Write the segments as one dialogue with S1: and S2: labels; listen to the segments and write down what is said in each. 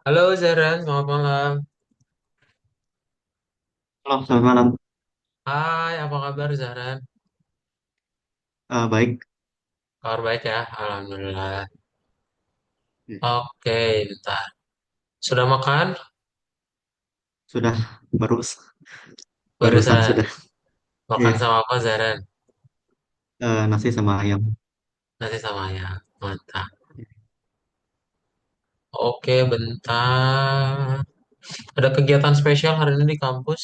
S1: Halo Zaran, selamat malam.
S2: Halo, selamat malam.
S1: Hai, apa kabar Zaran?
S2: Baik.
S1: Kabar baik ya, Alhamdulillah.
S2: Ya,
S1: Oke, bentar. Sudah makan?
S2: sudah baru barusan
S1: Barusan.
S2: sudah.
S1: Makan
S2: Iya,
S1: sama apa Zaran?
S2: nasi sama ayam.
S1: Nasi sama ya, mantap. Oke, bentar. Ada kegiatan spesial hari ini di kampus?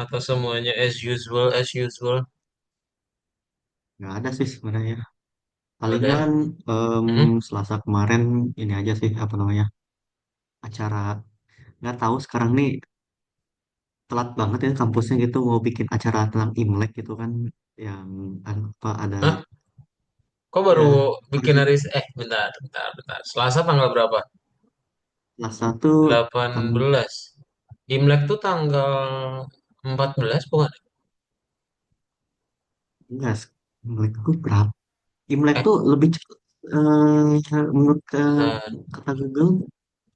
S1: Atau semuanya as usual, as usual?
S2: Nggak ada sih sebenarnya.
S1: Nggak ada ya?
S2: Palingan
S1: Hmm?
S2: Selasa kemarin ini aja sih apa namanya acara. Nggak tahu sekarang nih telat banget ya kampusnya gitu mau bikin acara tentang Imlek gitu kan yang apa ada
S1: Hah? Kok baru
S2: ya
S1: bikin
S2: harusnya
S1: hari... bentar. Selasa tanggal berapa?
S2: Selasa tuh tang
S1: 18. Imlek tuh tanggal 14 bukan?
S2: enggak Imlek tuh berapa? Imlek
S1: Eh,
S2: tuh lebih cepat menurut
S1: bentar.
S2: kata Google.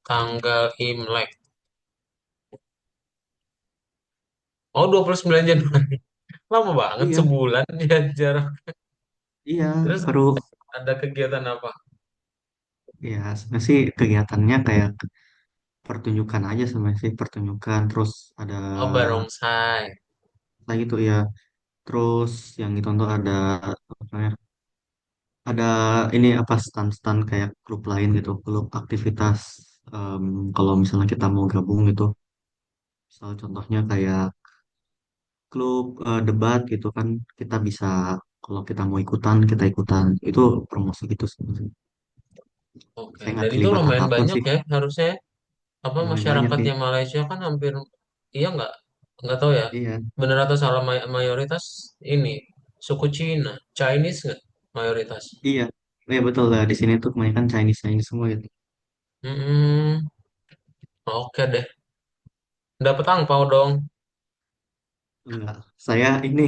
S1: Tanggal Imlek. Oh, 29 Januari. Lama banget,
S2: Iya,
S1: sebulan ya jarak.
S2: iya,
S1: Terus
S2: baru
S1: ada kegiatan apa?
S2: ya sebenarnya sih kegiatannya kayak pertunjukan aja sebenarnya sih pertunjukan terus ada
S1: Oh, barongsai.
S2: lagi gitu ya terus yang ditonton ada apa namanya ada ini apa stand-stand kayak klub lain gitu klub aktivitas em, kalau misalnya kita mau gabung gitu misal contohnya kayak klub debat gitu kan kita bisa kalau kita mau ikutan kita ikutan itu promosi gitu sebenarnya.
S1: Oke,
S2: Saya
S1: dan
S2: nggak
S1: itu
S2: terlibat
S1: lumayan
S2: apapun
S1: banyak
S2: sih
S1: ya harusnya. Apa
S2: lumayan banyak sih
S1: masyarakatnya Malaysia kan hampir, iya nggak? Nggak tahu ya.
S2: iya
S1: Bener atau salah, mayoritas ini suku Cina, Chinese nggak mayoritas?
S2: iya iya betul lah di sini tuh kebanyakan Chinese Chinese semua gitu.
S1: Hmm, oke deh. Dapat angpau dong.
S2: Enggak, saya ini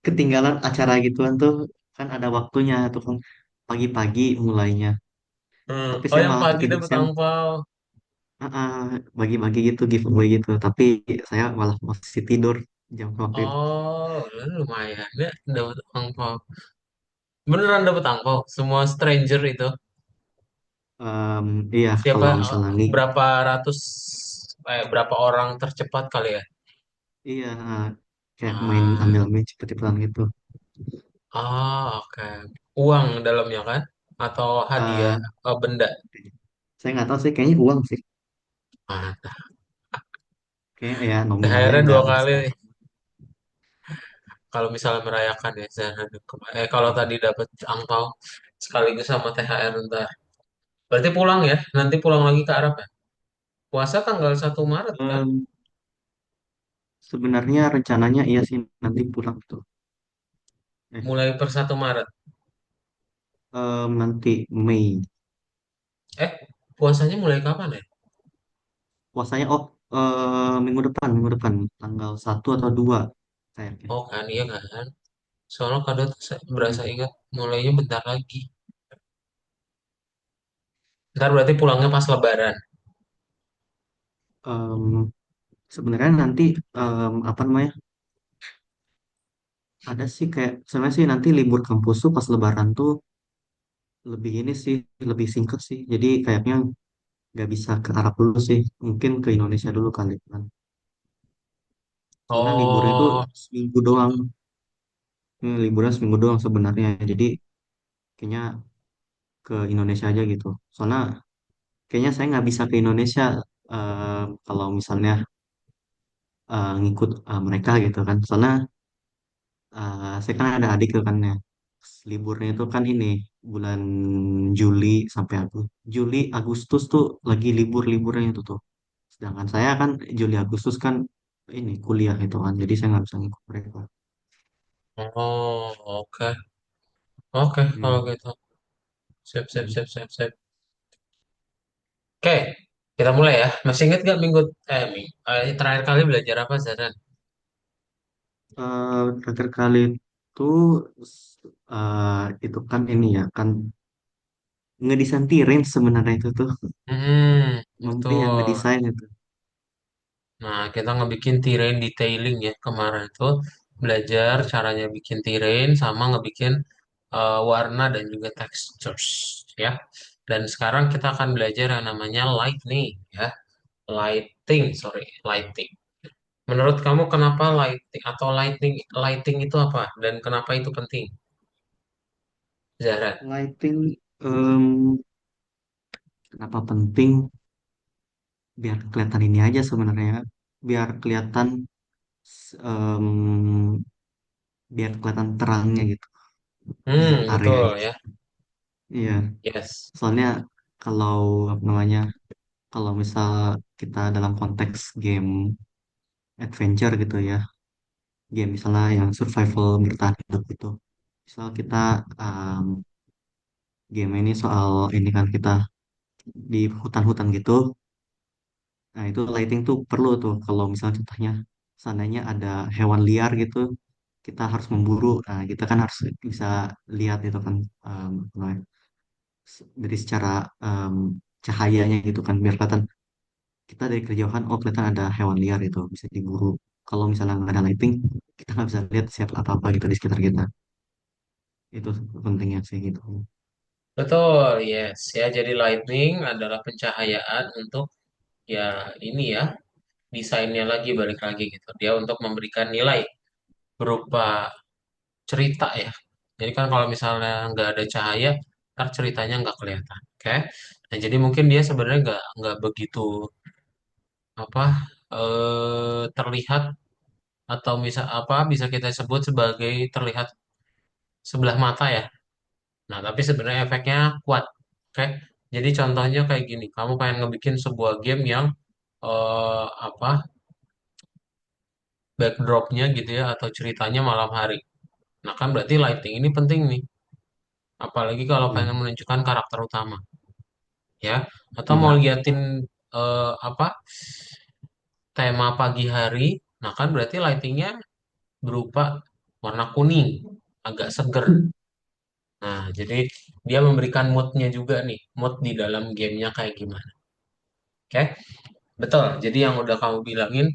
S2: ketinggalan acara gituan tuh kan ada waktunya tuh kan pagi-pagi mulainya. Tapi
S1: Oh,
S2: saya
S1: yang
S2: malah
S1: pagi
S2: ketidur
S1: dapat
S2: saya
S1: angpau.
S2: bagi-bagi gitu giveaway gitu. Tapi saya malah masih tidur jam waktu itu.
S1: Oh, lumayan ya dapat angpau. Beneran dapat angpau. Semua stranger itu.
S2: Iya
S1: Siapa?
S2: kalau misalnya nih
S1: Berapa ratus? Berapa orang tercepat kali ya?
S2: iya kayak main
S1: Ah,
S2: ambil-ambil cepet-cepetan gitu.
S1: oke. Uang dalamnya kan? Atau hadiah?
S2: Eh
S1: Benda?
S2: saya nggak tahu sih kayaknya uang sih.
S1: Ah,
S2: Kayak ya nominalnya
S1: THR-nya dua
S2: nggak
S1: kali nih.
S2: seberapa.
S1: Kalau misalnya merayakan ya, kalau tadi dapat angpau sekaligus sama THR ntar. Berarti pulang ya? Nanti pulang lagi ke Arab ya? Puasa tanggal 1 Maret kan?
S2: Em, Sebenarnya rencananya iya sih nanti pulang tuh. Eh,
S1: Mulai per 1 Maret.
S2: Nanti Mei.
S1: Eh, puasanya mulai kapan ya?
S2: Puasanya minggu depan tanggal 1 atau 2 kayaknya.
S1: Oh kan, iya kan? Soalnya kadang tuh saya berasa
S2: Hmm.
S1: ingat mulainya bentar lagi. Ntar berarti pulangnya pas Lebaran.
S2: Em, Sebenarnya nanti apa namanya ada sih kayak sebenarnya sih nanti libur kampus tuh pas Lebaran tuh lebih ini sih lebih singkat sih. Jadi kayaknya nggak bisa ke Arab dulu sih, mungkin ke Indonesia dulu kali kan. Soalnya liburnya itu
S1: Oh,
S2: seminggu doang. Liburnya seminggu doang sebenarnya. Jadi kayaknya ke Indonesia aja gitu. Soalnya kayaknya saya nggak bisa ke Indonesia kalau misalnya ngikut mereka gitu kan. Soalnya saya kan ada adik tuh kan ya. Liburnya itu kan ini bulan Juli sampai Juli Agustus tuh lagi libur-liburnya itu tuh. Sedangkan saya kan Juli Agustus kan ini kuliah itu kan. Jadi saya nggak bisa ngikut mereka.
S1: oke. Oke, kalau
S2: Hmm.
S1: gitu. Siap, siap,
S2: Hmm.
S1: siap, siap, siap. Oke, kita mulai ya. Masih ingat gak terakhir kali belajar apa, Zaran?
S2: Terakhir kali itu itu kan ini ya kan ngedesain T-Range sebenarnya itu tuh. Mempelai yang
S1: Betul.
S2: ngedesain itu.
S1: Nah, kita ngebikin terrain detailing ya kemarin itu belajar caranya bikin terrain sama ngebikin warna dan juga textures ya. Dan sekarang kita akan belajar yang namanya lightning ya. Lighting, sorry, lighting. Menurut kamu kenapa lighting atau lighting itu apa dan kenapa itu penting, Zahra?
S2: Lighting, kenapa penting? Biar kelihatan ini aja sebenarnya. Biar kelihatan, em, biar kelihatan terangnya gitu di area
S1: Betul
S2: itu.
S1: ya.
S2: Iya,
S1: Yes.
S2: soalnya kalau apa namanya, kalau misal kita dalam konteks game adventure gitu ya, game misalnya yang survival bertahan hidup gitu. Misal kita, em, game ini soal ini kan kita di hutan-hutan gitu. Nah, itu lighting tuh perlu tuh kalau misalnya contohnya seandainya ada hewan liar gitu, kita harus memburu. Nah, kita kan harus bisa lihat itu kan, apa namanya, dari secara, em, cahayanya gitu kan biar kelihatan kita dari kejauhan, oh kelihatan ada hewan liar itu bisa diburu. Kalau misalnya nggak ada lighting, kita nggak bisa lihat siapa apa-apa gitu di sekitar kita. Itu pentingnya sih gitu.
S1: Betul, yes. Ya, jadi lightning adalah pencahayaan untuk ya ini ya desainnya lagi balik lagi gitu. Dia untuk memberikan nilai berupa cerita ya. Jadi kan kalau misalnya nggak ada cahaya, ntar ceritanya nggak kelihatan. Oke. Nah jadi mungkin dia sebenarnya nggak begitu apa terlihat atau bisa kita sebut sebagai terlihat sebelah mata ya. Nah tapi sebenarnya efeknya kuat. Oke. Jadi contohnya kayak gini, kamu pengen ngebikin sebuah game yang apa backdropnya gitu ya atau ceritanya malam hari. Nah kan berarti lighting ini penting nih. Apalagi kalau
S2: Iya,
S1: pengen menunjukkan karakter utama, ya. Atau mau
S2: iya,
S1: liatin apa tema pagi hari, nah kan berarti lightingnya berupa warna kuning, agak seger. Nah, jadi dia memberikan moodnya juga nih, mood di dalam gamenya kayak gimana. Oke, betul. Jadi yang udah kamu bilangin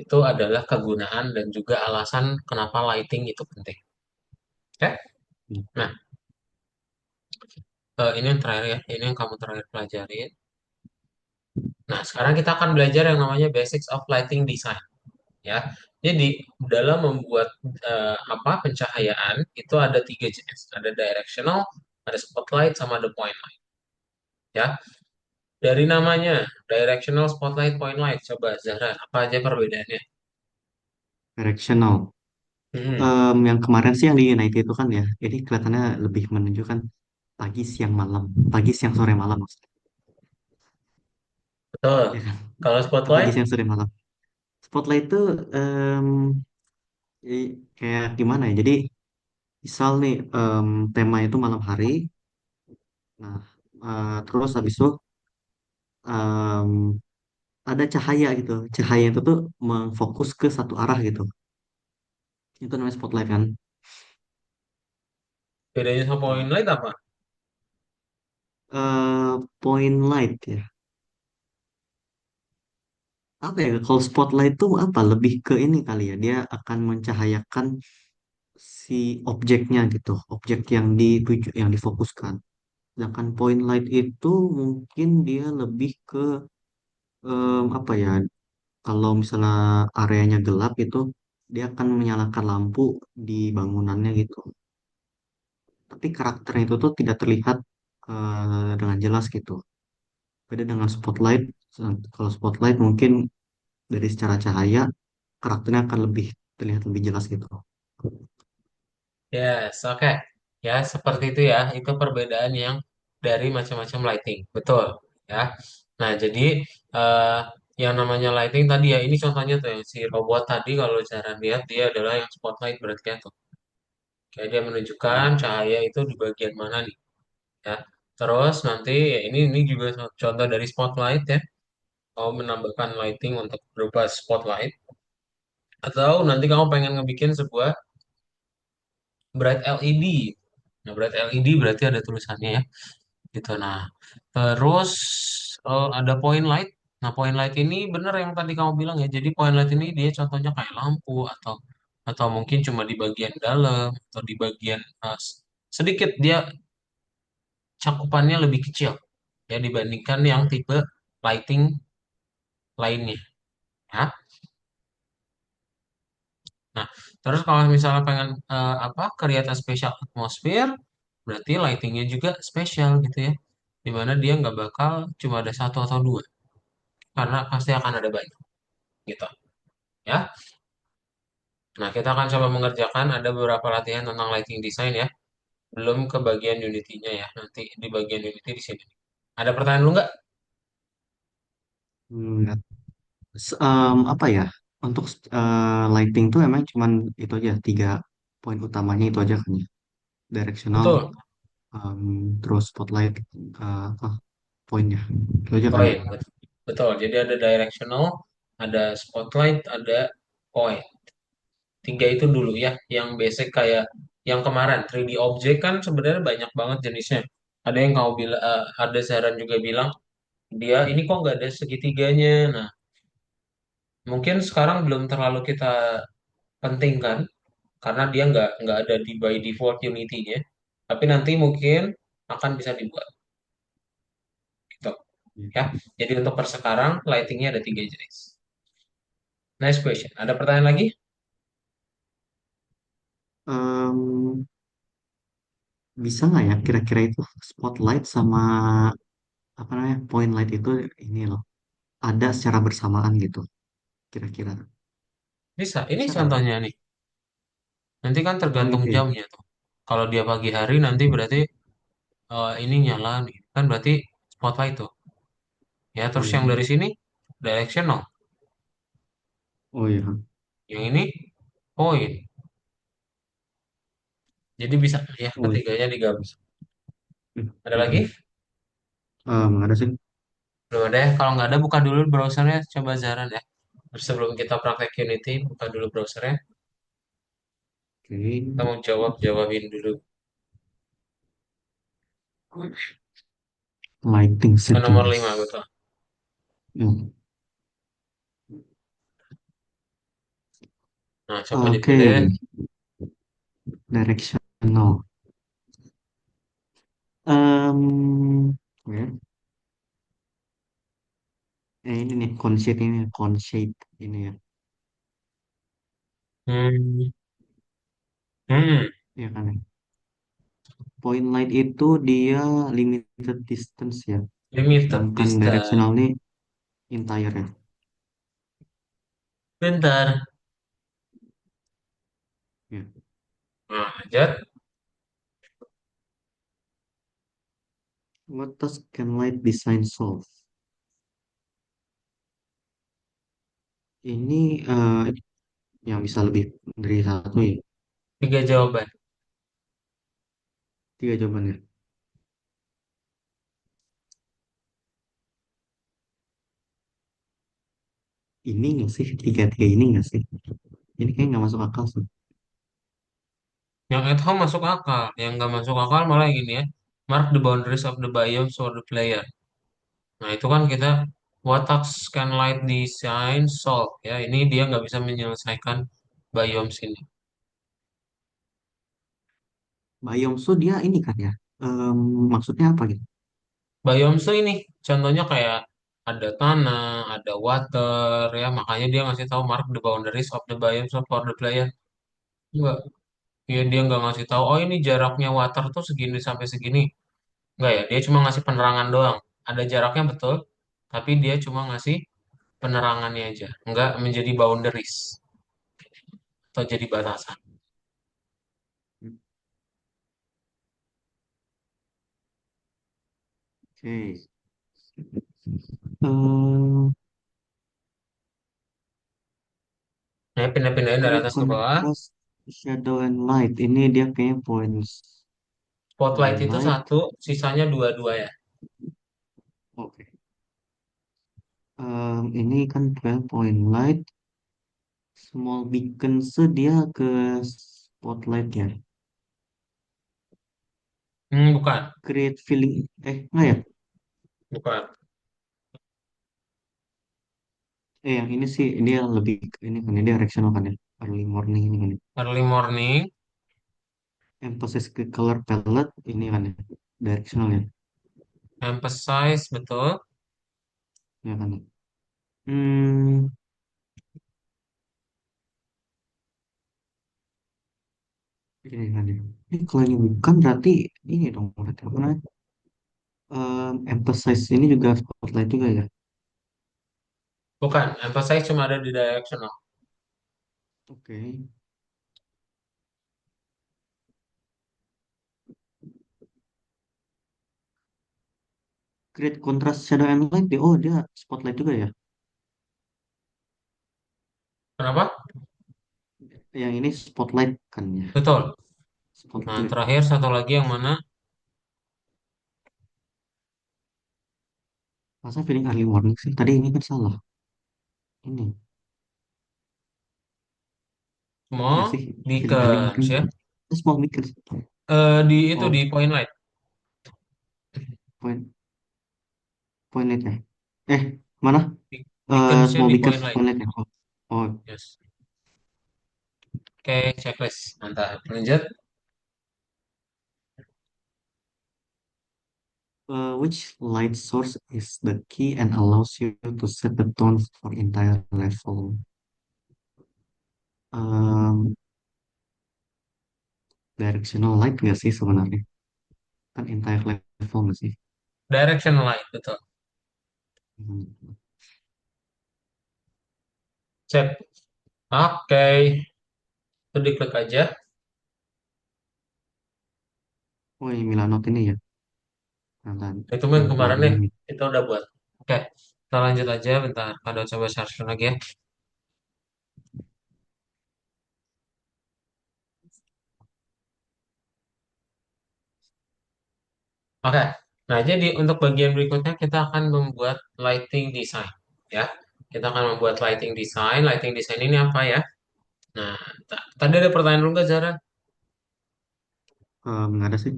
S1: itu adalah kegunaan dan juga alasan kenapa lighting itu penting. Oke,
S2: iya.
S1: nah ini yang terakhir ya, ini yang kamu terakhir pelajarin. Nah, sekarang kita akan belajar yang namanya Basics of Lighting Design, ya. Jadi dalam membuat apa pencahayaan itu ada tiga jenis, ada directional, ada spotlight, sama ada point light, ya. Dari namanya directional, spotlight, point light, coba Zahra apa aja perbedaannya?
S2: Directional.
S1: Hmm,
S2: Yang kemarin sih yang di United itu kan ya, ini kelihatannya lebih menunjukkan pagi, siang, malam, pagi, siang, sore, malam maksudnya.
S1: betul.
S2: Ya kan?
S1: Kalau
S2: Atau pagi,
S1: spotlight,
S2: siang, sore, malam. Spotlight itu, em, kayak gimana ya? Jadi misal nih, tema itu malam hari. Nah, terus habis itu, em, ada cahaya gitu. Cahaya itu tuh memfokus ke satu arah gitu. Itu namanya spotlight kan.
S1: bedanya sama point
S2: Nah,
S1: light apa?
S2: point light ya. Apa ya? Kalau spotlight itu apa? Lebih ke ini kali ya. Dia akan mencahayakan si objeknya gitu. Objek yang dituju, yang difokuskan. Sedangkan point light itu mungkin dia lebih ke, apa ya? Kalau misalnya areanya gelap itu, dia akan menyalakan lampu di bangunannya gitu. Tapi karakternya itu tuh tidak terlihat, dengan jelas gitu. Beda dengan spotlight. Kalau spotlight mungkin dari secara cahaya karakternya akan lebih terlihat lebih jelas gitu.
S1: Yes, oke. Ya, seperti itu ya. Itu perbedaan yang dari macam-macam lighting. Betul, ya. Nah, jadi eh, yang namanya lighting tadi ya, ini contohnya tuh yang si robot tadi kalau cara lihat dia adalah yang spotlight berarti ya tuh. Kayak dia menunjukkan
S2: Hmm.
S1: cahaya itu di bagian mana nih, ya. Terus nanti ya ini juga contoh dari spotlight ya. Kamu menambahkan lighting untuk berupa spotlight atau nanti kamu pengen ngebikin sebuah bright LED. Nah, bright LED berarti ada tulisannya ya. gitu. Nah, terus ada point light. Nah, point light ini bener yang tadi kamu bilang ya. Jadi point light ini dia contohnya kayak lampu atau mungkin cuma di bagian dalam atau di bagian sedikit dia cakupannya lebih kecil ya dibandingkan yang tipe lighting lainnya. Ya. Nah, terus kalau misalnya pengen apa create a special atmosphere, berarti lightingnya juga spesial gitu ya. Dimana dia nggak bakal cuma ada satu atau dua, karena pasti akan ada banyak gitu. Ya. Nah, kita akan coba mengerjakan ada beberapa latihan tentang lighting design ya. Belum ke bagian Unity-nya ya. Nanti di bagian Unity di sini. Ada pertanyaan lu nggak?
S2: Hmm, apa ya? Untuk lighting tuh emang cuman itu aja, tiga poin utamanya itu aja kan ya. Directional,
S1: Betul.
S2: em, terus spotlight, apa poinnya. Itu aja kan ya.
S1: Point. Betul. Jadi ada directional, ada spotlight, ada point. Tiga itu dulu ya, yang basic kayak yang kemarin 3D object kan sebenarnya banyak banget jenisnya. Ada yang kau bilang, ada saran juga bilang dia ini kok nggak ada segitiganya. Nah, mungkin sekarang belum terlalu kita pentingkan karena dia nggak ada di by default Unity-nya. Tapi nanti mungkin akan bisa dibuat gitu
S2: Iya.
S1: ya. Jadi untuk per sekarang lighting-nya ada tiga jenis. Nice question. Ada pertanyaan lagi?
S2: Em, Bisa nggak ya kira-kira itu spotlight sama apa namanya point light itu ini loh ada secara bersamaan gitu kira-kira
S1: Bisa. Ini
S2: bisa kan ya?
S1: contohnya nih. Nanti kan
S2: Oh
S1: tergantung
S2: iya.
S1: jamnya tuh. Kalau dia pagi hari nanti berarti ini nyala nih. Kan berarti spotlight tuh. Ya,
S2: Oh
S1: terus
S2: iya.
S1: yang dari sini directional.
S2: Oh iya.
S1: Yang ini point. Jadi bisa ya
S2: Oh iya.
S1: ketiganya digabung. Ada lagi?
S2: Mm-mm. Ada sih.
S1: Belum ada ya. Kalau nggak ada buka dulu browsernya. Coba Zara ya. Terus sebelum kita praktek Unity, buka dulu browsernya. Kita
S2: Oke.
S1: mau jawabin dulu.
S2: Lighting
S1: Ke nomor
S2: settings.
S1: 5 betul.
S2: Hmm.
S1: Nah, coba
S2: Oke.
S1: dipilih.
S2: Directional. Ya. Ini nih cone shape ini ya.
S1: Hmm. Hmm.
S2: Ya kan ya. Point light itu dia limited distance ya.
S1: Limited
S2: Sedangkan
S1: distance.
S2: directional ini entire ya.
S1: Bentar.
S2: Ya.
S1: Nah, Jat.
S2: What does can light design solve? Ini yang bisa lebih dari satu ya.
S1: Tiga jawaban.
S2: Tiga jawabannya. Ini nggak sih? Tiga-tiga ini nggak sih? Ini kayak nggak masuk akal sih.
S1: Yang at home masuk akal. Yang nggak masuk akal malah yang ini ya. Mark the boundaries of the biomes for the player. Nah, itu kan kita what tasks can light design solve ya. Ini dia nggak bisa menyelesaikan biomes ini.
S2: Biomsu dia ini kan ya. Maksudnya apa gitu?
S1: Biomes tuh ini contohnya kayak ada tanah, ada water ya. Makanya dia ngasih tahu mark the boundaries of the biomes for the player. Enggak. Ya, dia nggak ngasih tahu, oh ini jaraknya water tuh segini sampai segini. Enggak ya, dia cuma ngasih penerangan doang. Ada jaraknya betul, tapi dia cuma ngasih penerangannya aja. Enggak menjadi boundaries atau jadi batasan.
S2: Oke. Eh,
S1: Nah, pindah-pindahin dari
S2: Create
S1: atas ke bawah.
S2: contrast shadow and light. Ini dia kayaknya points
S1: Spotlight itu
S2: light.
S1: satu, sisanya dua-dua ya.
S2: Oke. Ini kan point light. Small beacon dia ke spotlight ya.
S1: Bukan,
S2: create feeling, enggak ya?
S1: bukan.
S2: Yang ini sih dia lebih ini kan dia directional kan ya, early morning ini kan ya.
S1: Early morning,
S2: Emphasis ke color palette ini kan ya, directional ya,
S1: emphasize, betul.
S2: ya kan ya. Hmm, ini kan ya. Ini kalau ini bukan berarti ini dong berarti apa namanya? Emphasize ini juga spotlight juga ya.
S1: Bukan, emphasize cuma ada di directional.
S2: Oke. Create contrast shadow and light dia. Oh, dia spotlight juga ya.
S1: Kenapa?
S2: Yang ini spotlight kan ya.
S1: Betul.
S2: Spotlight
S1: Nah,
S2: juga.
S1: terakhir satu lagi yang mana?
S2: Masa feeling early morning sih? Tadi ini kan salah. Ini. Ya
S1: Small
S2: sih. Feeling early
S1: beacons
S2: morning.
S1: ya.
S2: Small because.
S1: Di itu di
S2: Oh,
S1: point light.
S2: point point light ya. Eh, mana?
S1: Beaconsnya
S2: Small
S1: di
S2: because
S1: point light.
S2: point light ya. Oh, oh.
S1: Yes. Oke, checklist. Mantap. Lanjut.
S2: Which light source is the key and allows you to set the tone for entire level? Um, Directional light nggak sih sebenarnya? Kan entire level nggak sih?
S1: Direction light, betul.
S2: Hmm.
S1: Cek. Oke. Itu diklik aja.
S2: Oh, yang Milanot ini ya. Nah,
S1: Itu yang
S2: yang
S1: kemarin
S2: warna
S1: nih.
S2: ini.
S1: Kita udah buat. Oke. Kita lanjut aja bentar. Ada coba search lagi ya. Oke. Nah, jadi untuk bagian berikutnya kita akan membuat lighting design. Ya. Kita akan membuat lighting design. Lighting design ini apa ya? Nah, tadi ada pertanyaan dulu nggak, Zara?
S2: Nggak ada sih.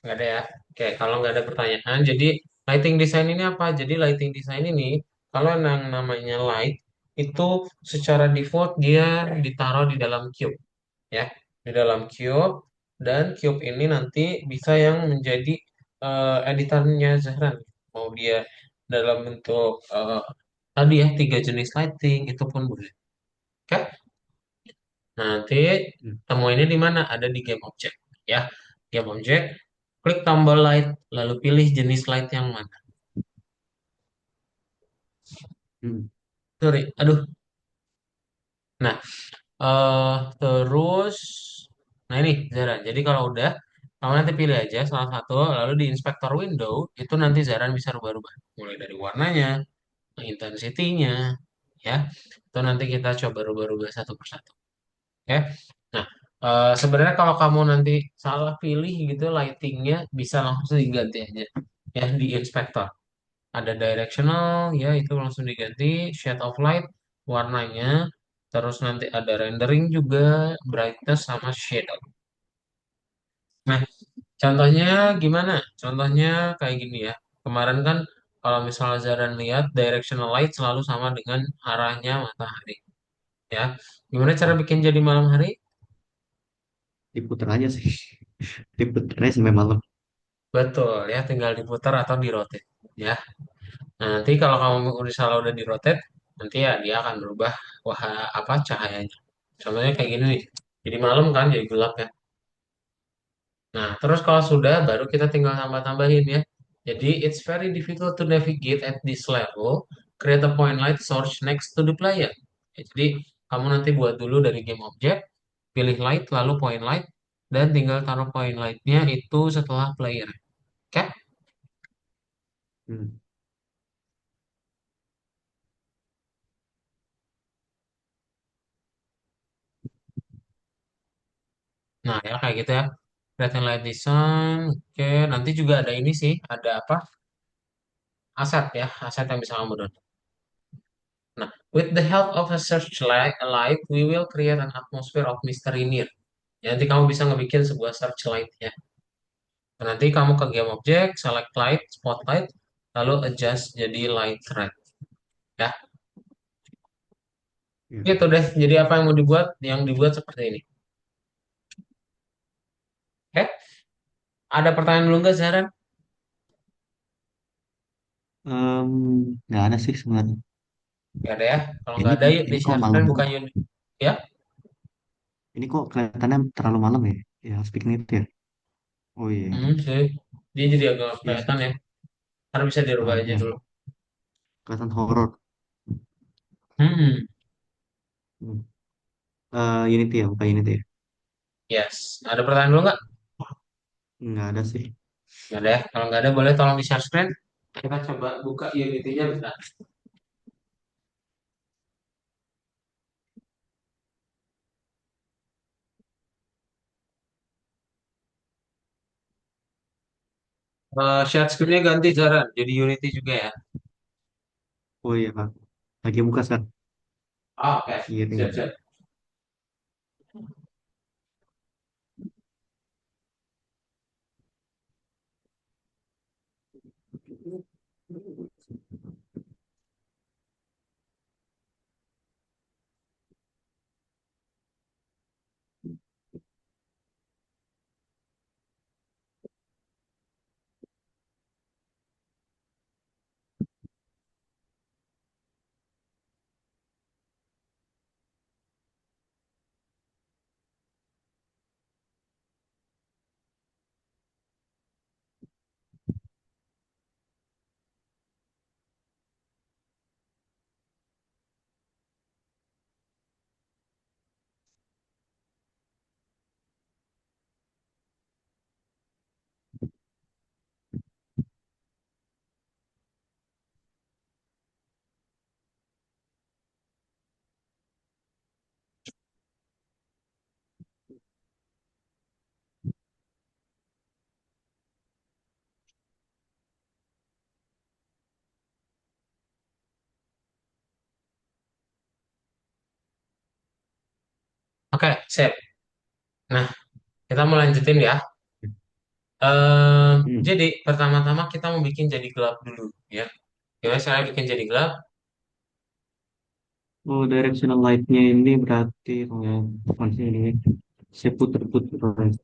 S1: Nggak ada ya. Oke, kalau nggak ada pertanyaan, jadi lighting design ini apa? Jadi lighting design ini, kalau yang namanya light, itu secara default dia ditaruh di dalam cube, ya. Di dalam cube, dan cube ini nanti bisa yang menjadi editannya Zahran. Mau dia dalam bentuk tadi ya, tiga jenis lighting, itu pun boleh. Oke? Nah, nanti
S2: Hmm.
S1: temuinnya di mana? Ada di game object, ya. Game object, klik tombol light, lalu pilih jenis light yang mana.
S2: Hmm.
S1: Sorry, aduh. Nah, terus, nah ini Zara. Jadi kalau udah, kamu nanti pilih aja salah satu, lalu di inspektor window itu nanti Zara bisa rubah-rubah, mulai dari warnanya, intensity-nya, ya. Itu nanti kita coba rubah-rubah satu persatu. Oke. Nah, sebenarnya kalau kamu nanti salah pilih gitu lightingnya bisa langsung diganti aja ya di inspektor. Ada directional, ya itu langsung diganti. Shade of light, warnanya. Terus nanti ada rendering juga, brightness sama shadow. Nah, contohnya gimana? Contohnya kayak gini ya. Kemarin kan kalau misalnya Zaran lihat, directional light selalu sama dengan arahnya matahari. Ya, gimana cara
S2: Oh,
S1: bikin jadi malam hari?
S2: diputer aja sih. Diputer aja sampai malam.
S1: Betul ya, tinggal diputar atau di rotate. Ya, nah, nanti kalau kamu misalnya udah di rotate, nanti ya dia akan berubah wah apa cahayanya. Contohnya kayak gini nih. Jadi malam kan, jadi gelap ya. Nah, terus kalau sudah, baru kita tinggal tambah-tambahin ya. Jadi, it's very difficult to navigate at this level. Create a point light source next to the player. Ya, jadi, kamu nanti buat dulu dari game object, pilih light, lalu point light, dan tinggal taruh point lightnya itu setelah player. Oke?
S2: Hmm.
S1: Nah, ya kayak gitu ya. Create light design. Oke, nanti juga ada ini sih. Ada apa? Aset ya. Aset yang bisa kamu download. Nah, with the help of a searchlight, we will create an atmosphere of mystery near. Ya, nanti kamu bisa ngebikin sebuah searchlight ya. Nanti kamu ke game object, select light, spotlight, lalu adjust jadi light red. Ya,
S2: Ya.
S1: gitu deh. Jadi apa yang mau dibuat? Yang dibuat seperti ini. Oke, ada pertanyaan dulu nggak, Zahran?
S2: Em, nggak ada sih sebenarnya.
S1: Nggak ada ya. Kalau
S2: Ini
S1: nggak ada, yuk di
S2: ini kok
S1: share
S2: malam
S1: screen
S2: banget.
S1: bukan unit. Ya,
S2: Ini kok kelihatannya terlalu malam ya? Ya, speak it ya. Oh iya, iya.
S1: sih. Dia jadi agak
S2: Iya sih.
S1: kelihatan ya. Karena bisa dirubah aja
S2: Ya,
S1: dulu.
S2: kelihatan horor.
S1: Hmm,
S2: Hmm. Unity ya, bukan Unity ya?
S1: yes. Ada pertanyaan dulu nggak?
S2: Nggak ada sih.
S1: Nggak ada ya. Kalau nggak ada, boleh tolong di share screen. Kita coba buka Unity-nya bentar. Share screen-nya ganti, Zahran. Jadi Unity juga ya.
S2: Oh iya, Pak. Lagi buka saat.
S1: Ah, oke.
S2: Iya,
S1: Siap,
S2: tinggal.
S1: siap. Oke, sip. Nah, kita mau lanjutin ya.
S2: Hmm.
S1: Jadi, pertama-tama kita mau bikin jadi gelap dulu ya. Gimana cara bikin jadi gelap?
S2: Oh, directional light-nya ini berarti ya, bukan sih ini. Saya puter-puter.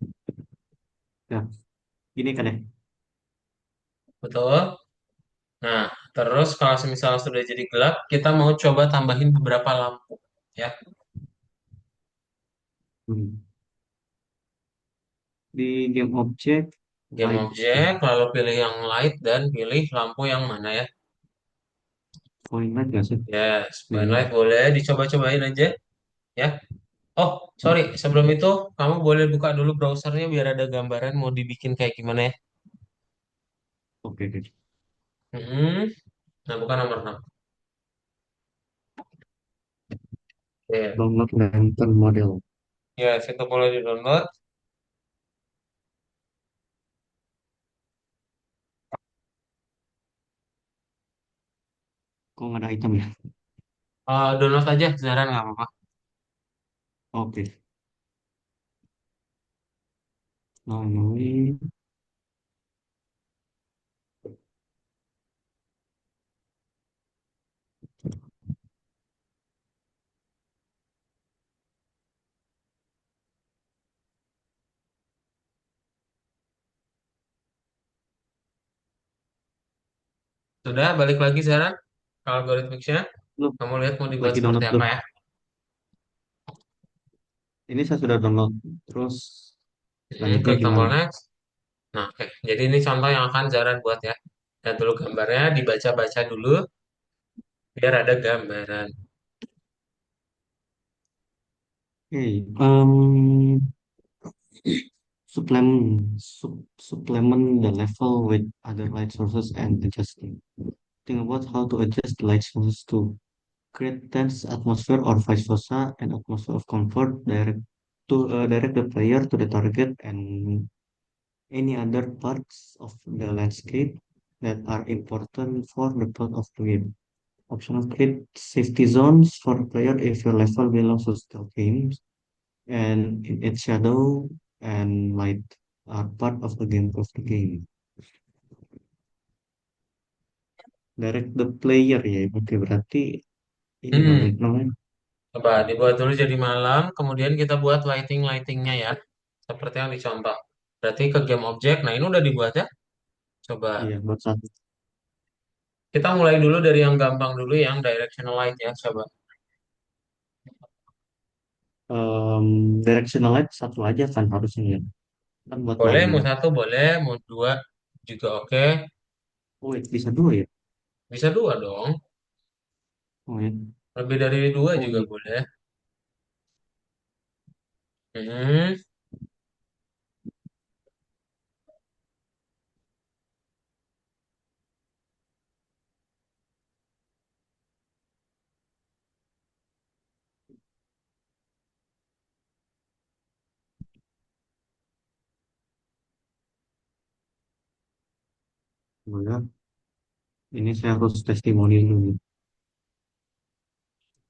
S2: Ya, ini kan ya?
S1: Betul. Nah, terus kalau semisal sudah jadi gelap, kita mau coba tambahin beberapa lampu ya.
S2: Hmm. Di game object,
S1: Game
S2: light,
S1: objek, lalu pilih yang light dan pilih lampu yang mana ya.
S2: point light nggak sih?
S1: Yes, point
S2: Ini.
S1: light boleh dicoba-cobain aja ya. Oh, sorry, sebelum itu kamu boleh buka dulu browsernya biar ada gambaran mau dibikin kayak gimana ya.
S2: Oke, oke.
S1: Nah, bukan nomor 6. Ya,
S2: Download lantern model.
S1: ya, itu boleh di-download.
S2: Kok nggak ada item ya?
S1: Download aja, Zara nggak apa-apa.
S2: Oke. Nah, ini
S1: Sudah, balik lagi Zara. Kalau algoritmiknya,
S2: belum
S1: kamu lihat mau dibuat
S2: lagi
S1: seperti
S2: download
S1: apa
S2: belum?
S1: ya.
S2: Ini saya sudah download. Terus selanjutnya
S1: Klik tombol
S2: gimana?
S1: next. Nah, oke. Jadi ini contoh yang akan Zara buat ya. Lihat dulu gambarnya, dibaca-baca dulu, biar ada gambaran.
S2: Oke. Supplement the level with other light sources and adjusting. Think about how to adjust the light sources to create tense atmosphere or vice versa, an atmosphere of comfort direct the player to the target and any other parts of the landscape that are important for the plot of the game. Optional create safety zones for the player if your level belongs to stealth games and in its shadow and light. are part of the game of the game. Direct the player ya, oke berarti ini dong
S1: Hmm,
S2: itu namanya.
S1: coba dibuat dulu jadi malam, kemudian kita buat lighting-lightingnya ya, seperti yang dicontoh. Berarti ke game objek, nah ini udah dibuat ya. Coba
S2: Iya, buat satu.
S1: kita mulai dulu dari yang gampang dulu, yang directional light ya, coba.
S2: Directional light satu aja kan harusnya ya. Kan buat
S1: Boleh,
S2: malam.
S1: mau satu boleh, mau dua juga oke.
S2: Oh, bisa dua ya?
S1: Bisa dua dong,
S2: Oh ya.
S1: lebih dari dua
S2: Oh
S1: juga
S2: iya.
S1: boleh. Hmm,
S2: Boleh. Ini saya harus testimoni dulu nih.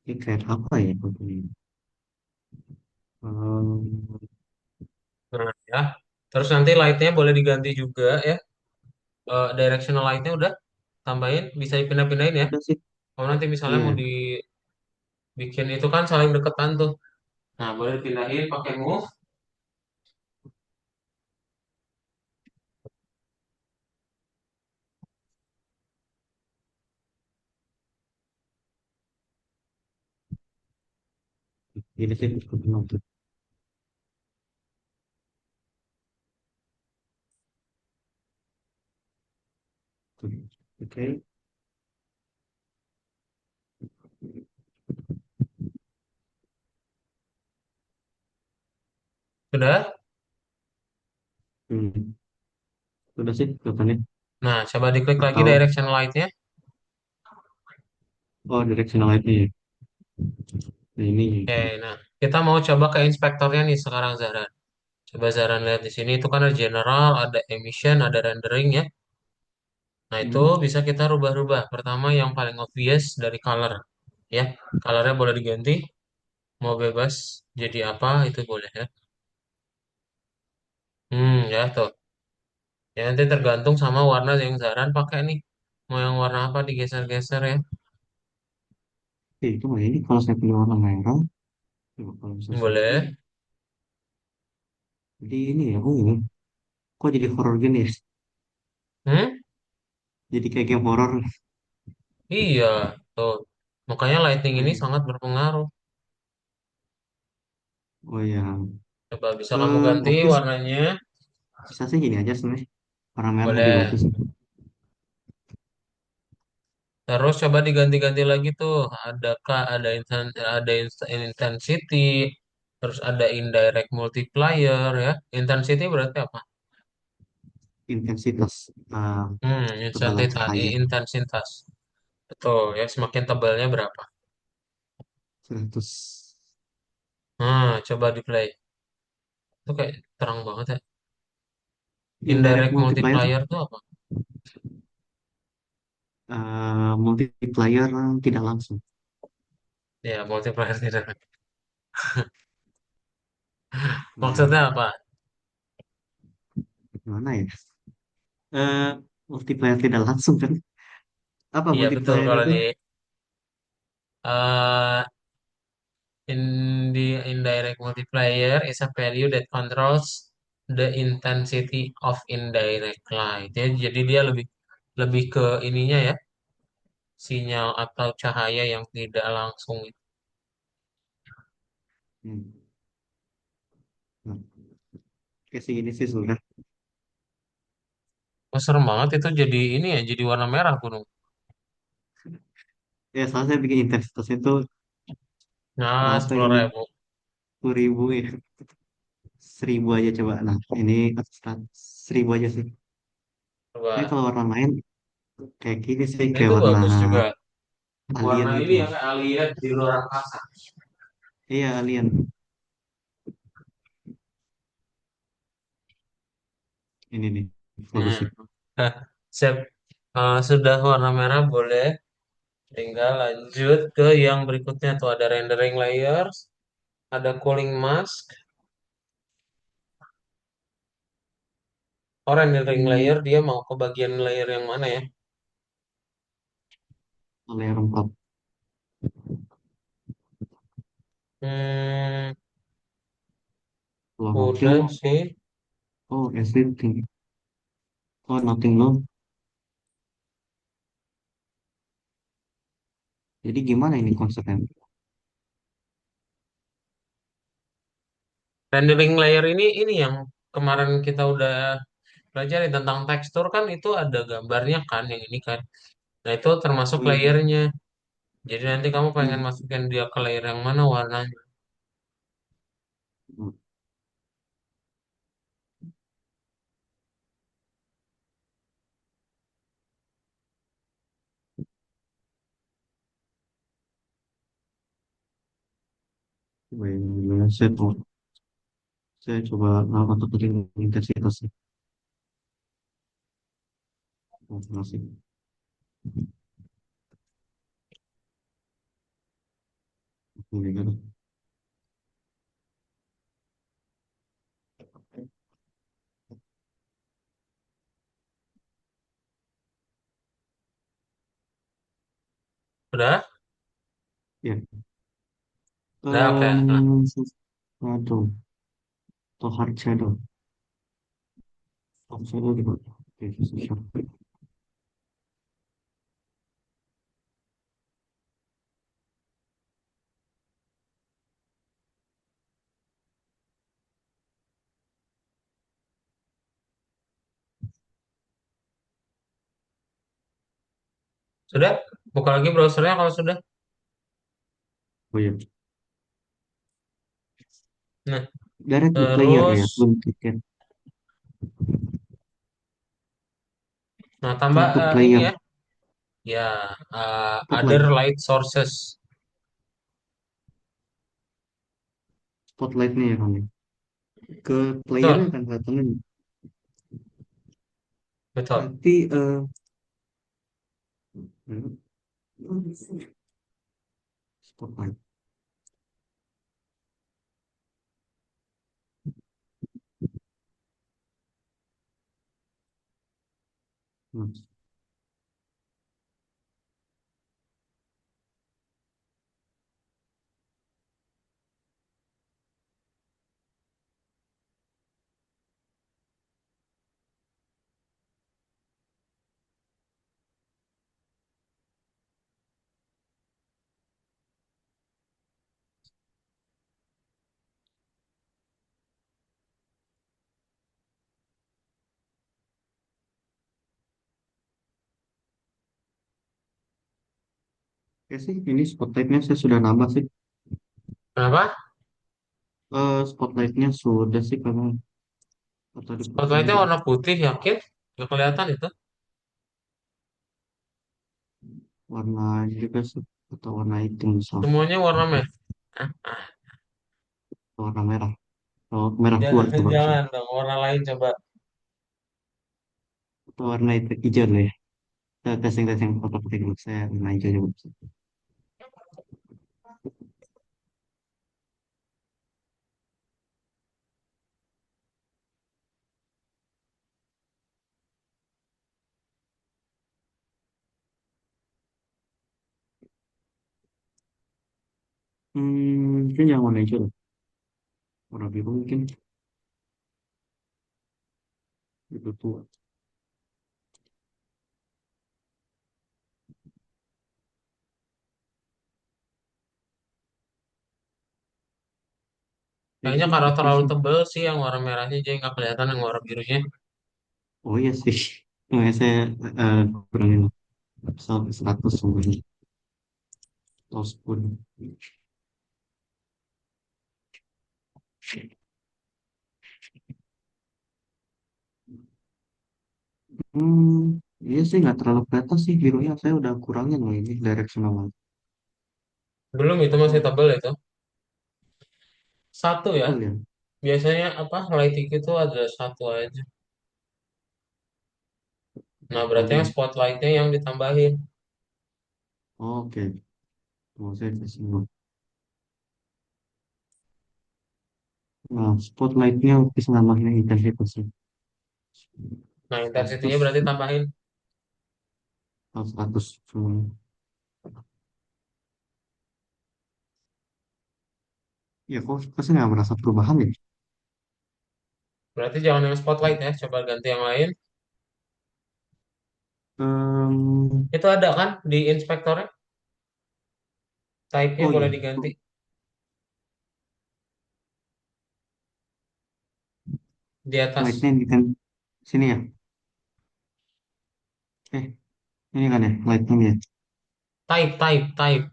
S2: Ini kayak apa ya fotonya? Um,
S1: nah ya. Terus nanti lightnya boleh diganti juga ya. Directional lightnya udah tambahin, bisa dipindah-pindahin ya.
S2: udah sih.
S1: Kalau nanti misalnya
S2: Iya.
S1: mau dibikin itu kan saling deketan tuh. Nah, boleh dipindahin pakai move.
S2: Ini sih fotonya tuh. Oke.
S1: Sudah?
S2: Hmm. Udah sih kelihatannya.
S1: Nah, coba diklik lagi
S2: Atau
S1: direction light-nya.
S2: oh directional light ya. Nah, ini.
S1: Oke, nah kita mau coba ke inspektornya nih sekarang Zahra. Coba Zahra lihat di sini itu kan ada general, ada emission, ada rendering ya. Nah, itu
S2: Hmm.
S1: bisa kita rubah-rubah. Pertama yang paling obvious dari color ya. Colornya boleh diganti, mau bebas jadi apa itu boleh ya. Ya tuh. Ya nanti tergantung sama warna yang Zahran pakai nih. Mau yang warna apa digeser-geser ya.
S2: Oke, itu mah ini kalau saya pilih warna merah, coba kalau bisa saya pilih.
S1: Boleh.
S2: Jadi ini ya, oh, kok jadi horor gini ya?
S1: Hmm?
S2: Jadi kayak game horor.
S1: Iya, tuh. Makanya lighting
S2: Oh
S1: ini
S2: iya,
S1: sangat berpengaruh.
S2: oh iya.
S1: Coba bisa kamu ganti
S2: Oke,
S1: warnanya.
S2: bisa sih gini aja sebenarnya. Warna merah lebih
S1: Boleh.
S2: bagus.
S1: Terus coba diganti-ganti lagi tuh. Ada intensity, terus ada indirect multiplier ya. Intensity berarti apa?
S2: Intensitas ketebalan
S1: Intensitas,
S2: cahaya
S1: intensitas. Betul ya. Semakin tebalnya berapa?
S2: 100.
S1: Nah, coba di play. Itu kayak terang banget ya.
S2: Indirect
S1: Indirect
S2: multiplier,
S1: multiplier tuh apa?
S2: multiplier tidak langsung.
S1: Ya, multiplier tidak.
S2: Nah,
S1: Maksudnya apa?
S2: gimana ya? Eh, Multiplier tidak langsung kan? Apa
S1: Iya betul
S2: multiplier
S1: kalau
S2: itu?
S1: di uh, in the indirect multiplier is a value that controls the intensity of indirect light. Ya, jadi dia lebih lebih ke ininya ya, sinyal atau cahaya yang tidak langsung.
S2: Hmm. Nah, kayak segini sih sudah.
S1: Oh, serem banget itu jadi ini ya, jadi warna merah gunung.
S2: Ya, soalnya saya bikin intensitas itu
S1: Nah,
S2: berapa
S1: sepuluh
S2: ini?
S1: ribu.
S2: 1000 ya. 1000 aja coba. Nah, ini 1000 aja sih. Ini
S1: Coba.
S2: kalau warna lain kayak gini sih,
S1: Nah,
S2: kayak
S1: itu
S2: warna
S1: bagus juga.
S2: alien
S1: Warna
S2: gitu
S1: ini
S2: loh.
S1: yang kayak alien di luar angkasa.
S2: Iya, alien. Ini nih, bagus
S1: Nah,
S2: sih.
S1: nah, siap. Sudah warna merah boleh. Tinggal lanjut ke yang berikutnya tuh ada rendering layers, ada cooling mask. Oh, rendering
S2: Hmm,
S1: layer dia mau ke bagian layer yang mana ya?
S2: layar 4.
S1: Hmm,
S2: Kalau
S1: udah
S2: Nokia,
S1: sih.
S2: oh everything. Oh nothing low. Jadi gimana ini konsepnya?
S1: Rendering layer ini yang kemarin kita udah pelajari tentang tekstur kan itu ada gambarnya kan yang ini kan. Nah, itu termasuk
S2: Oh iya.
S1: layernya. Jadi nanti kamu pengen
S2: Hmm.
S1: masukin dia ke layer yang mana warnanya.
S2: Hmm. Baik, saya coba untuk intensitas sih. Oh, masih. Ini kan.
S1: Udah?
S2: Ya.
S1: Udah, oke. Nah,
S2: Shadow atau hard shadow. Hard shadow juga. Oke, susah.
S1: sudah? Buka lagi browsernya kalau sudah.
S2: Oh iya.
S1: Nah,
S2: Direct to player
S1: terus,
S2: ya, belum tiket.
S1: nah tambah
S2: Turn to
S1: ini
S2: player.
S1: ya. Ya, other
S2: Spotlight.
S1: light sources.
S2: Spotlightnya ya kami. Ke playernya
S1: Betul,
S2: kan kelihatannya.
S1: betul.
S2: Berarti spotlight. Hmm. Oke sih, ini spotlightnya saya sudah nambah sih.
S1: Kenapa?
S2: Spotlightnya sudah sih karena tadi pusing
S1: Spotlightnya
S2: juga.
S1: warna putih, yakin? Nggak kelihatan itu.
S2: Warna ini juga sih atau warna hitam misal,
S1: Semuanya warna merah.
S2: warna merah. Oh, merah tua
S1: Jangan,
S2: itu bagusnya.
S1: jangan dong. Warna lain coba.
S2: Atau warna itu hijau lah ya. Kita testing-testing foto putih dulu. Saya warna hijau juga bisa. Mungkin yang warna hijau lah. Warna biru mungkin itu tua. Oke
S1: Kayaknya
S2: sih,
S1: karena
S2: oke
S1: terlalu
S2: sih.
S1: tebel sih yang warna merahnya jadi nggak kelihatan yang warna birunya.
S2: Oh iya sih. Nah, saya kurangin sampai 100 semuanya. Atau 10. Iya sih nggak terlalu kelihatan sih birunya. Saya udah kurangin loh ini directional light.
S1: Belum, itu masih
S2: Oh,
S1: tebel itu. Satu ya.
S2: tebal ya.
S1: Biasanya apa lighting itu ada satu aja. Nah,
S2: Nggak tahu
S1: berarti yang
S2: juga.
S1: spotlightnya yang ditambahin.
S2: Oke, mau saya kasih dulu. Nah, spotlightnya bisa nambahin intensitas sih.
S1: Nah, intensity-nya
S2: 100,
S1: berarti tambahin.
S2: 100. Ya, kok saya nggak merasa perubahan ya?
S1: Berarti jangan yang spotlight ya, coba ganti yang lain.
S2: Em,
S1: Itu ada kan di inspektornya, type-nya
S2: oh
S1: boleh
S2: iya,
S1: diganti. Di atas.
S2: lightnya di kan sini ya. Eh, ini kan ya, lightning ya.
S1: Type.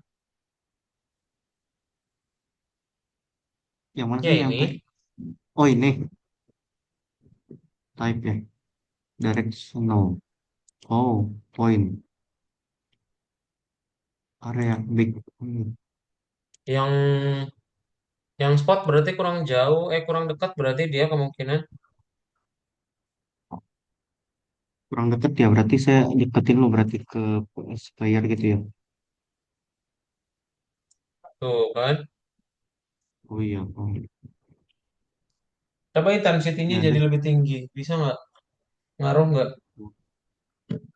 S2: Yang mana
S1: Ya
S2: sih yang type?
S1: ini,
S2: Oh ini, type ya. Directional. Oh, point. Area, big.
S1: yang yang spot berarti kurang jauh, kurang dekat berarti dia kemungkinan.
S2: Kurang deket ya, berarti saya deketin lo berarti ke player gitu ya.
S1: Tuh kan.
S2: Oh iya, oh.
S1: Coba intensity-nya
S2: Ya,
S1: jadi lebih tinggi. Bisa nggak? Ngaruh nggak?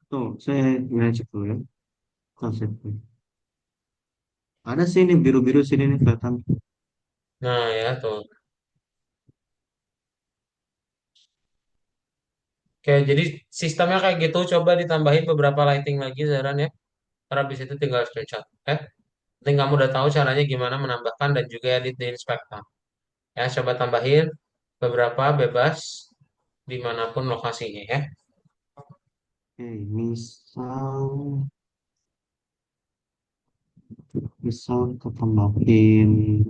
S2: tuh, saya cek dulu ya. Konsepnya. Ada sih ini biru-biru sini nih kelihatan.
S1: Nah ya tuh. Oke, jadi sistemnya kayak gitu. Coba ditambahin beberapa lighting lagi, Zaran ya. Karena habis itu tinggal screenshot. Oke? Nanti kamu udah tahu caranya gimana menambahkan dan juga edit di inspektor. Ya, coba tambahin beberapa bebas dimanapun lokasinya ya.
S2: Oke, misal kita tambahin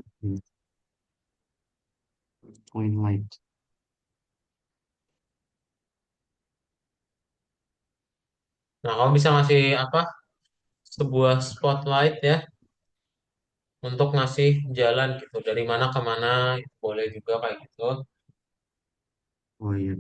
S2: point light.
S1: Nah, kamu bisa ngasih apa? Sebuah spotlight ya untuk ngasih jalan gitu dari mana ke mana itu boleh juga kayak gitu.
S2: Oh iya.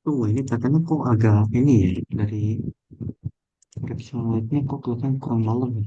S2: Tuh, ini katanya kok agak ini ya, dari reflection lightnya kok kelihatan kurang dalam ya.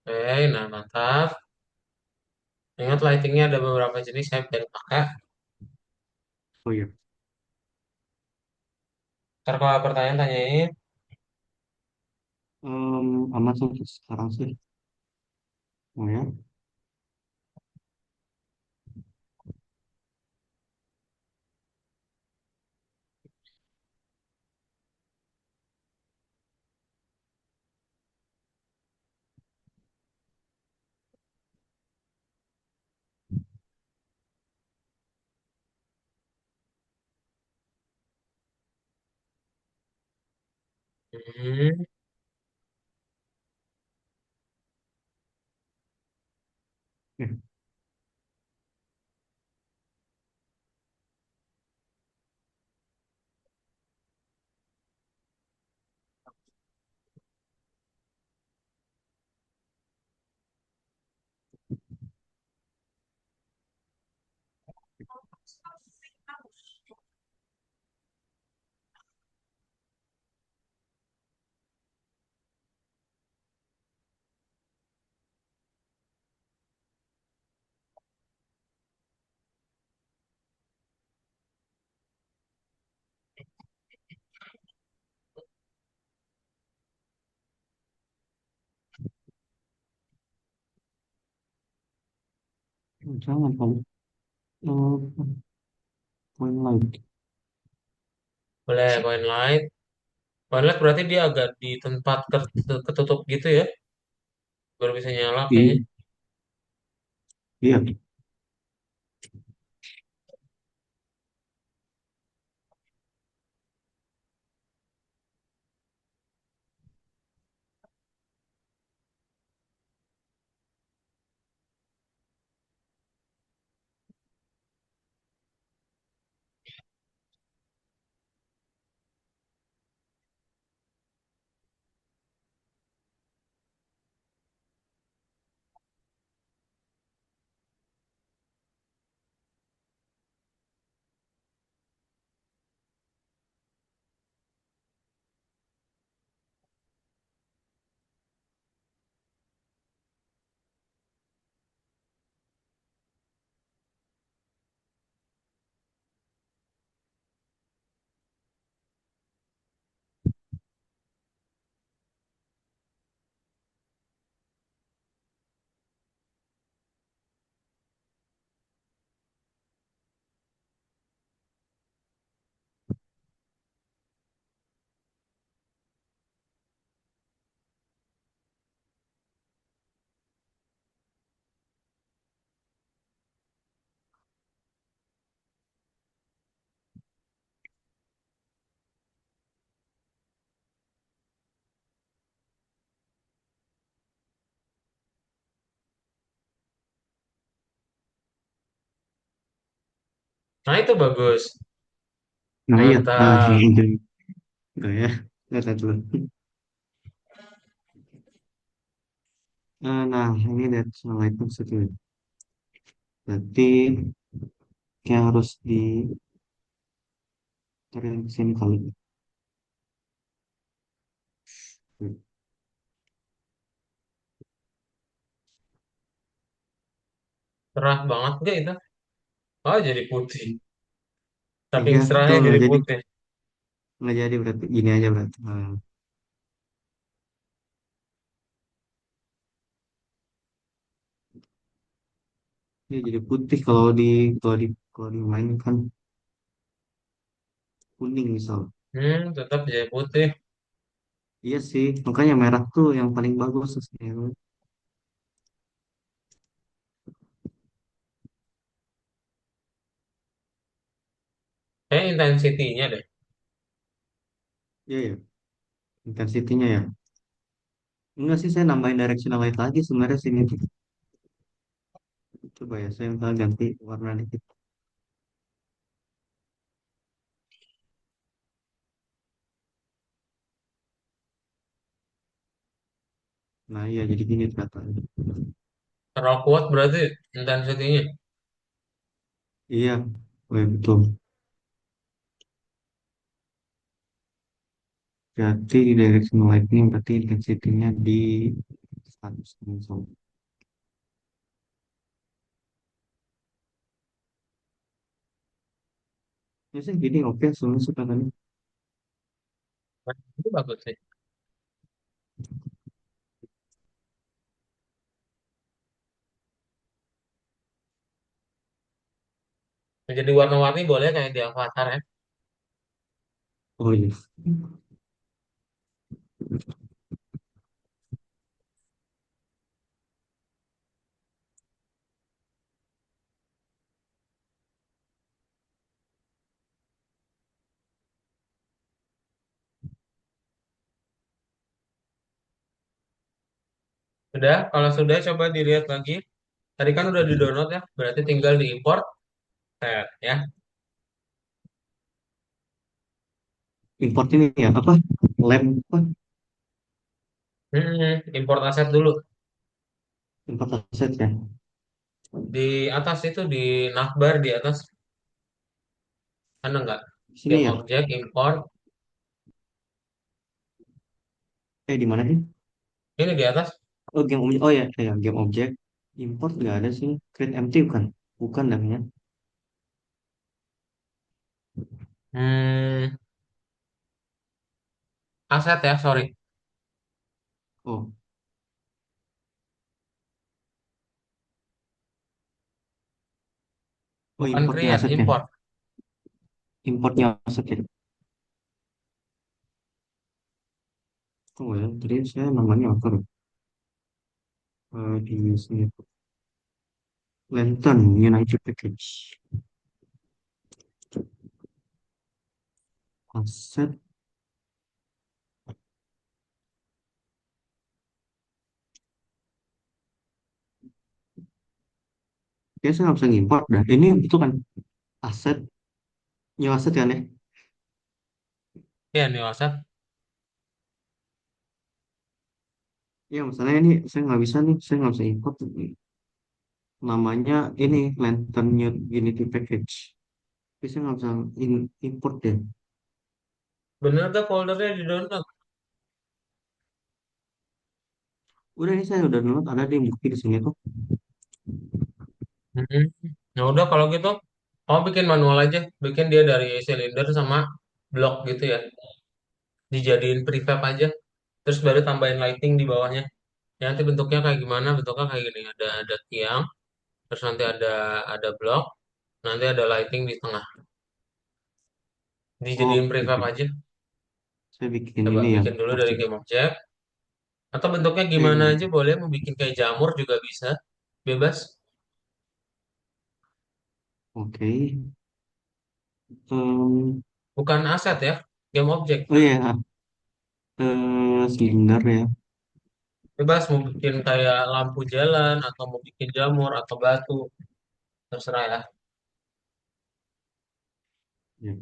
S1: Oke, nah mantap. Ingat lightingnya ada beberapa jenis saya bisa dipakai.
S2: Oh iya.
S1: Ntar kalau ada pertanyaan tanyain.
S2: Aman sih sekarang sih. Oh ya.
S1: Hmm.
S2: Ya. Jangan kalau poin light.
S1: Boleh coin light. Coin light berarti dia agak di tempat ketutup gitu ya, baru bisa nyala kayaknya.
S2: Iya, iya.
S1: Nah itu bagus,
S2: Nah iya, nah
S1: mantap.
S2: ini enggak ya, lihat dulu. Nah ini lihat soal itu sekali. Berarti kayak harus ditarik ke sini kali.
S1: Cerah banget gak itu? Oh jadi putih. Saking
S2: Iya, betul
S1: cerahnya jadi putih.
S2: nggak jadi berarti gini aja berarti. Ini jadi putih kalau di main kan kuning misal.
S1: Tetap jadi putih.
S2: Iya sih, makanya merah tuh yang paling bagus sebenarnya.
S1: Kayak intensity-nya deh.
S2: Iya ya, intensity-nya ya. Enggak sih, saya nambahin directional light lagi sebenarnya sini tuh. Coba ya, saya bakal ganti warna dikit. Nah iya, jadi gini ternyata.
S1: Terlalu kuat berarti intensity-nya.
S2: Iya, oh, iya, betul. Berarti di directional light ini berarti intensity-nya di 100 misal. Ya sih, gini oke, soalnya suka tadi.
S1: Nah, itu bagus sih. Jadi warna-warni boleh kayak di Avatar ya.
S2: Oh iya.
S1: Sudah, kalau sudah coba dilihat lagi. Tadi kan udah di-download ya, berarti tinggal di-import. Ya.
S2: Import ini ya, apa? Lem, apa?
S1: Import aset dulu.
S2: Import aset ya.
S1: Di atas itu di navbar di atas ada nggak?
S2: Sini
S1: Game
S2: ya.
S1: object import.
S2: Di mana sih?
S1: Ini di atas.
S2: Oh, game object. Oh ya, ya, game object. Import nggak ada sih. Create empty bukan? Bukan namanya.
S1: Hmm, aset ya, sorry.
S2: Oh, Oh,
S1: Bukan
S2: importnya
S1: create,
S2: aset ya.
S1: import.
S2: Importnya aset ya. Oh ya, tadi saya namanya apa tuh? Di sini Lantern United Package. Aset. Kayaknya saya nggak bisa ngimport dah. Ini itu kan aset, nyewa aset kan ya?
S1: Ya, nih WhatsApp.
S2: Iya, masalahnya ini saya nggak bisa nih, saya nggak bisa import. Namanya ini Lantern Unity Package. Tapi saya nggak bisa import deh.
S1: Bener gak foldernya di download?
S2: Udah ini saya udah download, ada di bukti di sini tuh.
S1: Hmm. Ya udah kalau gitu, kamu bikin manual aja. Bikin dia dari silinder sama blok gitu ya. Dijadiin prefab aja. Terus baru tambahin lighting di bawahnya. Ya, nanti bentuknya kayak gimana? Bentuknya kayak gini. Ada tiang, terus nanti ada blok, nanti ada lighting di tengah. Dijadiin
S2: Oke,
S1: prefab
S2: oke.
S1: aja.
S2: Saya bikin
S1: Coba
S2: ini ya,
S1: bikin dulu dari
S2: objek.
S1: game object. Atau bentuknya gimana
S2: Oke,
S1: aja boleh. Mau bikin kayak jamur juga bisa. Bebas.
S2: oke. Em,
S1: Bukan aset ya. Game object.
S2: oh iya, silinder ya.
S1: Bebas mau bikin kayak lampu jalan atau mau bikin jamur atau batu. Terserah ya.
S2: Ya.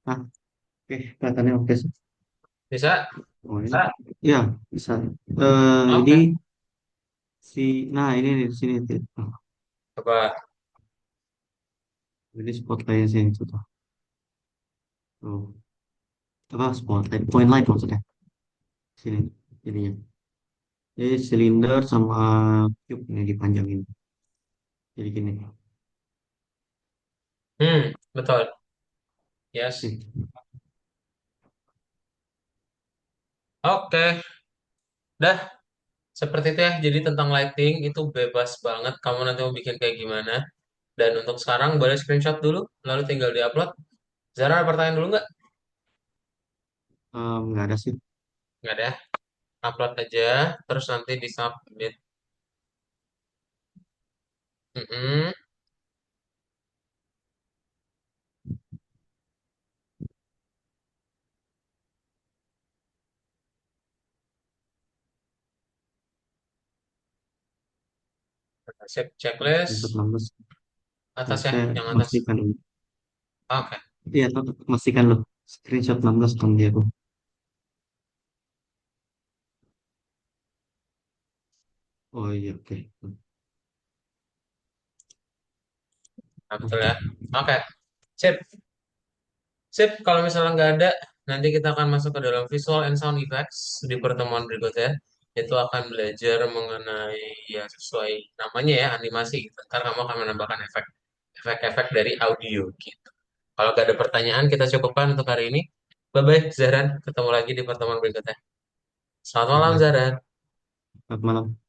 S2: Ah, oke, kelihatannya oke sih.
S1: Bisa?
S2: Oh, ini. Ya, bisa. Ini
S1: Oke.
S2: nah ini nih di sini. Oh,
S1: Coba.
S2: ini spotlightnya sini tuh. Tuh. Apa spotlight? Point light maksudnya. Sini, ininya. Jadi silinder sama tube ini dipanjangin. Jadi gini.
S1: Betul. Yes.
S2: Nih.
S1: Oke. Dah, seperti itu ya. Jadi tentang lighting itu bebas banget. Kamu nanti mau bikin kayak gimana. Dan untuk sekarang boleh screenshot dulu, lalu tinggal diupload. Zara ada pertanyaan dulu nggak?
S2: Nggak ada sih.
S1: Nggak ada. Upload aja, terus nanti disubmit. Mm-mm. Sip
S2: Screenshot
S1: checklist
S2: 16. Nah,
S1: atas ya,
S2: saya
S1: yang atas.
S2: pastikan dulu.
S1: Oke.
S2: Iya, tetap pastikan loh. Screenshot 16 dong dia tuh. Oh iya, oke.
S1: Nah, betul ya.
S2: Oke.
S1: Oke. Sip. Sip, kalau misalnya nggak ada, nanti kita akan masuk ke dalam visual and sound effects di pertemuan berikutnya. Itu akan belajar mengenai ya sesuai namanya ya animasi gitu. Ntar kamu akan menambahkan efek-efek dari audio gitu. Kalau nggak ada pertanyaan, kita cukupkan untuk hari ini. Bye-bye, Zahran. Ketemu lagi di pertemuan berikutnya. Selamat malam,
S2: Oke.
S1: Zahran.
S2: Selamat malam.